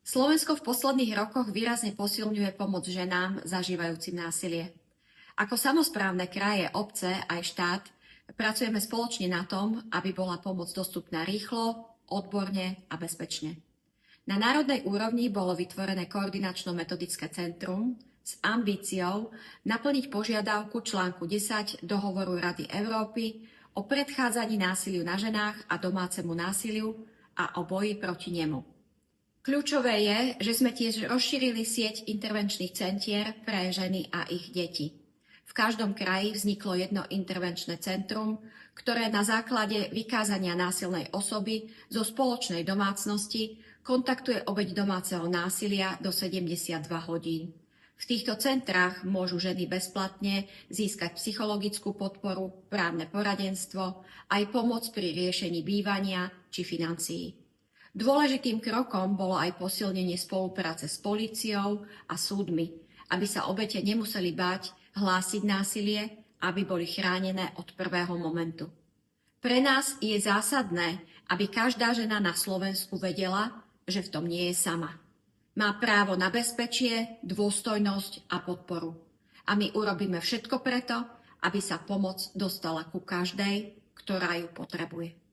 Slovensko v posledných rokoch výrazne posilňuje pomoc ženám zažívajúcim násilie. Ako samosprávne kraje, obce aj štát pracujeme spoločne na tom, aby bola pomoc dostupná rýchlo, odborne a bezpečne. Na národnej úrovni bolo vytvorené koordinačno-metodické centrum s ambíciou naplniť požiadavku článku 10 Dohovoru Rady Európy o predchádzaní násiliu na ženách a domácemu násiliu a o boji proti nemu. Kľúčové je, že sme tiež rozšírili sieť intervenčných centier pre ženy a ich deti. V každom kraji vzniklo jedno intervenčné centrum, ktoré na základe vykázania násilnej osoby zo spoločnej domácnosti kontaktuje obeť domáceho násilia do 72 hodín. V týchto centrách môžu ženy bezplatne získať psychologickú podporu, právne poradenstvo, aj pomoc pri riešení bývania či financií. Dôležitým krokom bolo aj posilnenie spolupráce s políciou a súdmi, aby sa obete nemuseli báť hlásiť násilie, aby boli chránené od prvého momentu. Pre nás je zásadné, aby každá žena na Slovensku vedela, že v tom nie je sama. Má právo na bezpečie, dôstojnosť a podporu. A my urobíme všetko preto, aby sa pomoc dostala ku každej, ktorá ju potrebuje.